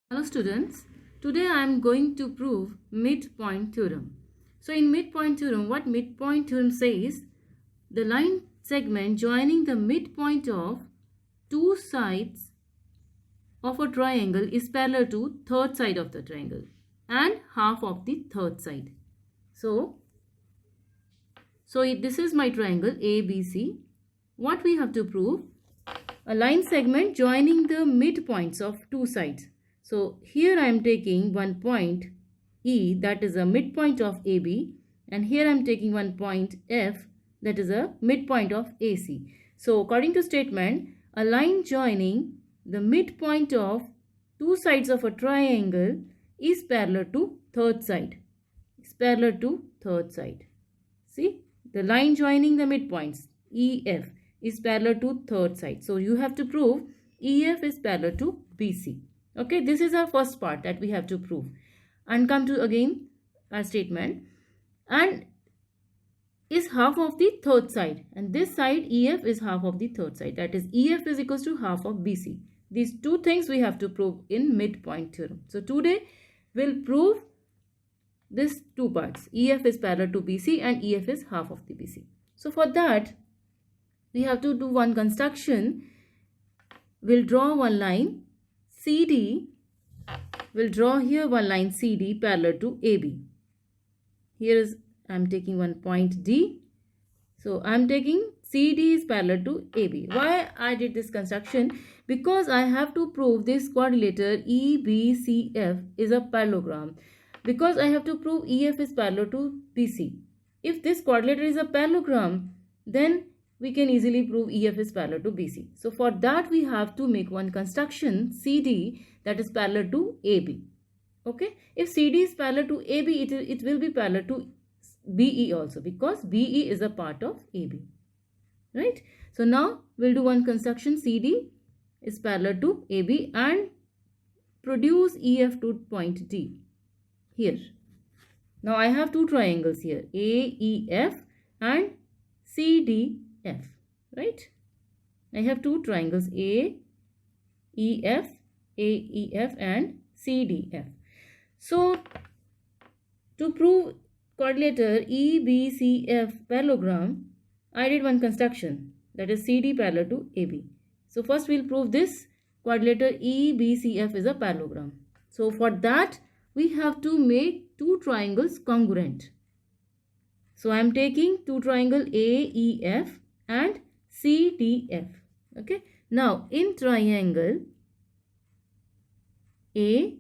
Hello students, today I am going to prove midpoint theorem. So in midpoint theorem, what midpoint theorem says, the line segment joining the midpoint of two sides of a triangle is parallel to third side of the triangle and half of the third side. So this is my triangle ABC. What we have to prove? A line segment joining the midpoints of two sides. So here I am taking one point E, that is a midpoint of AB, and here I am taking one point F, that is a midpoint of AC. So according to statement, a line joining the midpoint of two sides of a triangle is parallel to third side. It's parallel to third side. See, the line joining the midpoints EF is parallel to third side. So you have to prove EF is parallel to BC. Okay, this is our first part that we have to prove. And come to again our statement. And is half of the third side. And this side EF is half of the third side. That is EF is equals to half of BC. These two things we have to prove in midpoint theorem. So today we'll prove this two parts. EF is parallel to BC and EF is half of the BC. So for that, we have to do one construction. We'll draw one line CD. We'll draw here one line CD parallel to AB. Here is, I'm taking one point D. So I'm taking CD is parallel to AB. Why I did this construction? Because I have to prove this quadrilateral EBCF is a parallelogram. Because I have to prove EF is parallel to BC. If this quadrilateral is a parallelogram, then we can easily prove EF is parallel to BC. So for that we have to make one construction CD that is parallel to AB. Okay. If CD is parallel to AB, it will be parallel to BE also, because BE is a part of AB. Right. So now we'll do one construction. CD is parallel to AB and produce EF to point D. Here. Now I have two triangles here, AEF and CDF, right? I have two triangles, AEF and CDF. So to prove quadrilateral EBCF parallelogram, I did one construction, that is CD parallel to AB. So first we'll prove this quadrilateral EBCF is a parallelogram. So for that we have to make two triangles congruent. So I am taking two triangle AEF and CDF. Okay. Now in triangle AEF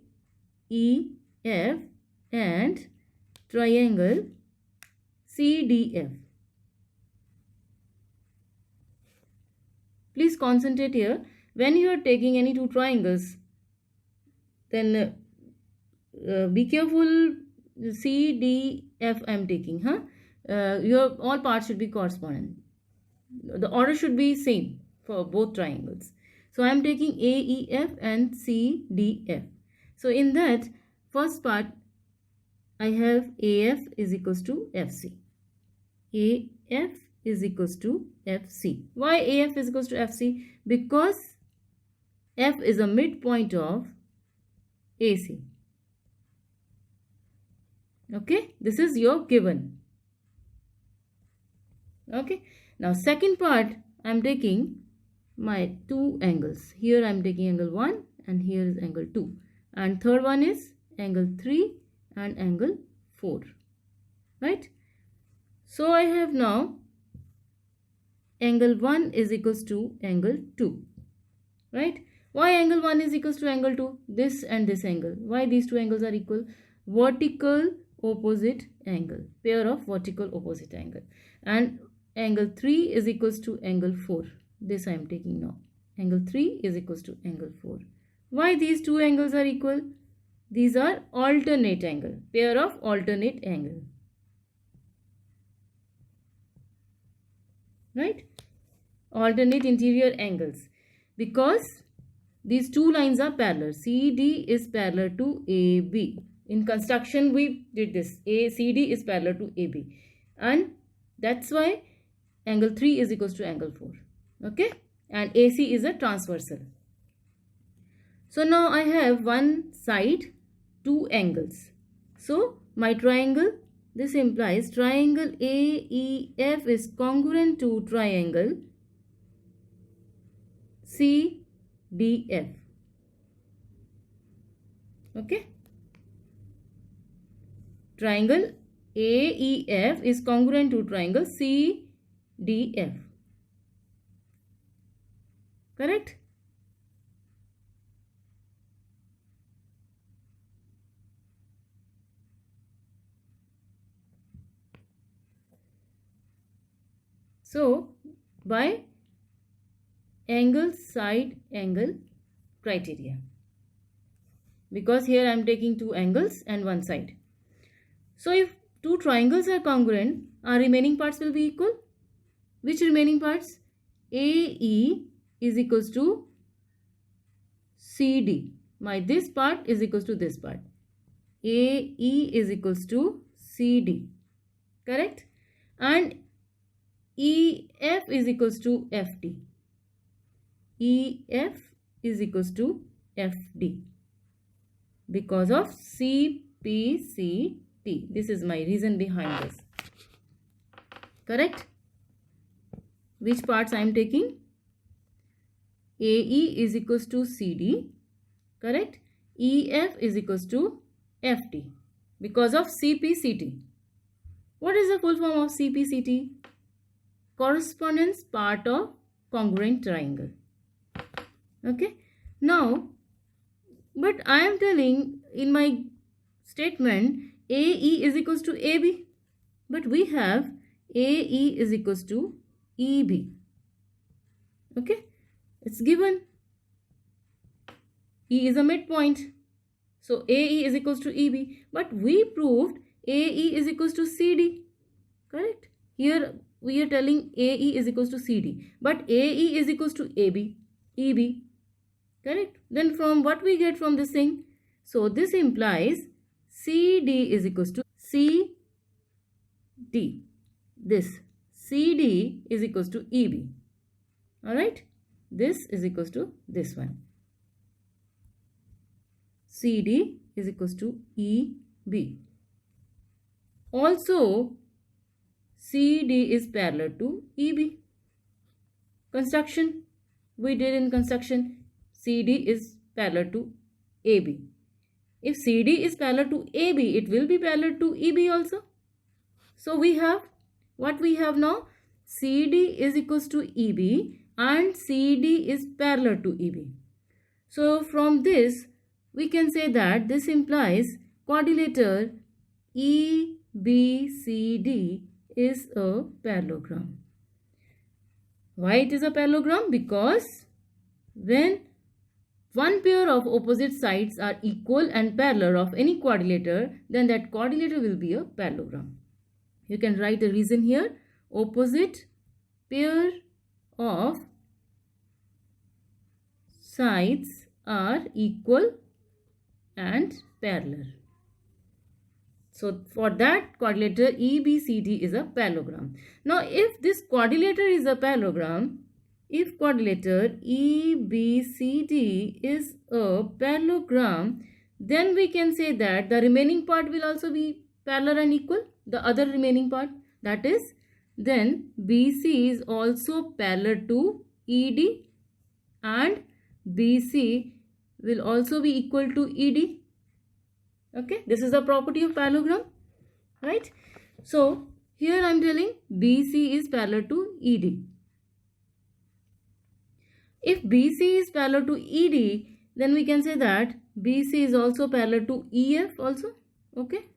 and triangle CDF. Please concentrate here. When you are taking any two triangles, then be careful. CDF I am taking, your all parts should be correspondent. The order should be same for both triangles. So I am taking AEF and CDF. So in that first part, I have AF is equals to FC. AF is equals to FC. Why AF is equals to FC? Because F is a midpoint of AC. Okay, this is your given. Okay, now second part, I am taking my two angles. Here I am taking angle 1 and here is angle 2. And third one is angle 3 and angle 4. Right? So I have now angle 1 is equals to angle 2. Right? Why angle 1 is equals to angle 2? This and this angle. Why these two angles are equal? Vertical opposite angle. Pair of vertical opposite angle. And angle 3 is equals to angle 4. This I am taking now. Angle 3 is equals to angle 4. Why these two angles are equal? These are alternate angle. Pair of alternate angle. Right? Alternate interior angles. Because these two lines are parallel. CD is parallel to AB. In construction we did this. CD is parallel to AB. And that's why angle 3 is equals to angle 4. Okay. And AC is a transversal. So now I have one side, two angles. So my triangle, this implies triangle AEF is congruent to triangle CDF. Okay. Triangle AEF is congruent to triangle CDF. Correct? So, by angle side angle criteria. Because here I am taking two angles and one side. So, if two triangles are congruent, our remaining parts will be equal. Which remaining parts? AE is equals to CD. This part is equals to this part. AE is equals to CD. Correct? And EF is equals to FD. EF is equals to FD because of CPCT. This is my reason behind this. Correct? Which parts I am taking? AE is equals to CD. Correct? EF is equals to FD because of CPCT. What is the full form of CPCT? Correspondence part of congruent triangle. Okay. Now, but I am telling in my statement AE is equals to AB. But we have AE is equals to EB. Okay. It's given. E is a midpoint. So AE is equals to EB. But we proved AE is equals to CD. Correct. Here we are telling AE is equals to CD. But AE is equals to AB. EB. Correct. Then from what we get from this thing? So this implies CD is equals to CD. This CD is equals to EB. Alright. This is equals to this one. CD is equals to EB. Also, CD is parallel to EB. Construction. We did in construction. CD is parallel to AB. If CD is parallel to AB, it will be parallel to EB also. So we have, what we have now? CD is equals to EB and CD is parallel to EB. So from this, we can say that this implies quadrilateral EBCD is a parallelogram. Why it is a parallelogram? Because when one pair of opposite sides are equal and parallel of any quadrilateral, then that quadrilateral will be a parallelogram. You can write a reason here. Opposite pair of sides are equal and parallel. So for that quadrilateral EBCD is a parallelogram. Now if this quadrilateral is a parallelogram, if quadrilateral EBCD is a parallelogram, then we can say that the remaining part will also be parallel and equal. The other remaining part, that is, then BC is also parallel to ED and BC will also be equal to ED. Okay, this is the property of parallelogram, right? So here I am telling BC is parallel to ED. If BC is parallel to ED, then we can say that BC is also parallel to EF also. Okay,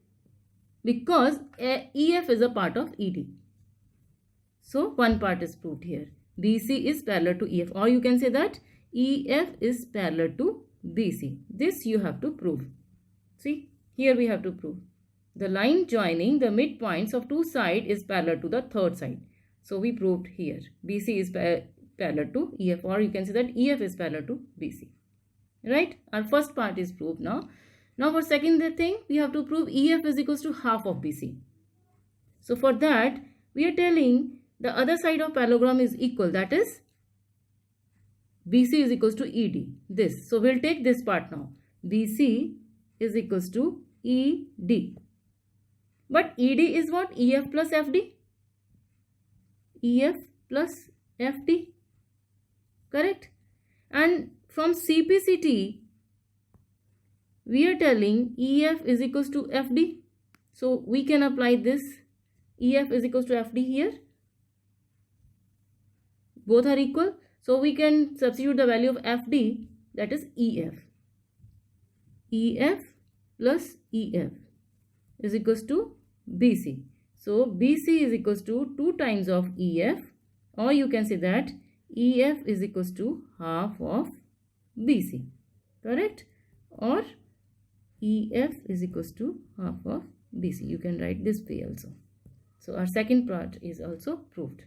because EF is a part of ED. So one part is proved here. BC is parallel to EF, or you can say that EF is parallel to BC. This you have to prove. See, here we have to prove. The line joining the midpoints of two sides is parallel to the third side. So we proved here. BC is parallel to EF, or you can say that EF is parallel to BC. Right? Our first part is proved now. Now for second thing, we have to prove EF is equals to half of BC. So for that, we are telling the other side of parallelogram is equal. That is, BC is equals to ED. This. So we'll take this part now. BC is equals to ED. But ED is what? EF plus FD. EF plus FD. Correct? And from CPCT, we are telling EF is equals to FD. So we can apply this EF is equals to FD here. Both are equal. So we can substitute the value of FD, that is EF. EF plus EF is equals to BC. So BC is equals to 2 times of EF, or you can say that EF is equals to half of BC. Correct? Or EF is equals to half of BC. You can write this way also. So our second part is also proved.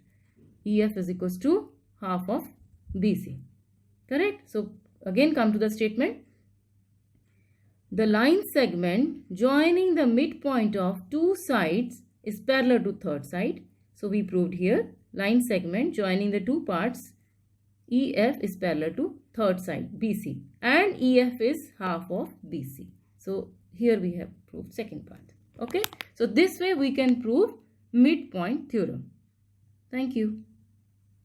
EF is equals to half of BC. Correct? So again come to the statement. The line segment joining the midpoint of two sides is parallel to third side. So we proved here line segment joining the two parts EF is parallel to third side BC and EF is half of BC. So here we have proved second part. Okay. So this way we can prove midpoint theorem. Thank you.